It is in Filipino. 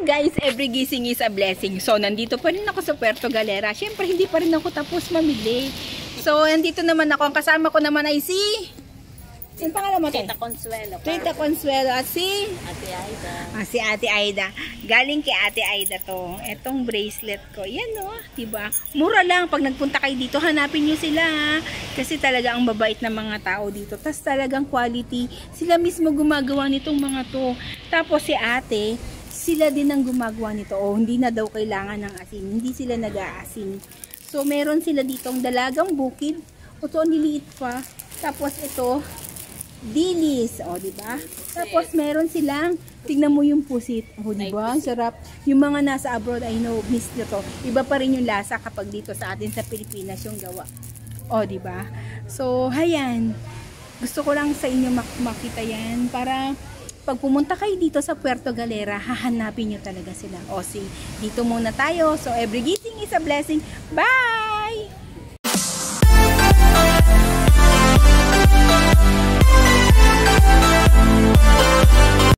guys, every gising is a blessing. So, nandito pa rin ako sa Puerto Galera. Siyempre, hindi pa rin ako tapos mamili. So, nandito naman ako. Ang kasama ko naman ay si... Sino pangalan mo tayo? Tita Consuelo. Tita Consuelo at si... Ate Aida. Si Ate Aida. Galing kay Ate Aida to. Etong bracelet ko. Yan o. Diba? Mura lang. Pag nagpunta kayo dito, hanapin nyo sila ha. Kasi talaga ang babait ng mga tao dito. Tas talagang quality. Sila mismo gumagawa nitong mga to. Tapos si ate, sila din ang gumagawa nito. O, hindi na daw kailangan ng asin. Hindi sila nag-aasin. So, meron sila ditong dalagang bukid. O, ito, niliit pa. Tapos, ito, dilis. O, diba? Tapos, meron silang, tignan mo yung pusit. O, diba? Ang sarap. Yung mga nasa abroad, I know, miss nyo to. Iba pa rin yung lasa kapag dito sa atin sa Pilipinas yung gawa. O, diba? So, hayan. Gusto ko lang sa inyo makita yan para... Pag pumunta kayo dito sa Puerto Galera, hahanapin nyo talaga sila. O, dito muna tayo. So, every gising is a blessing. Bye!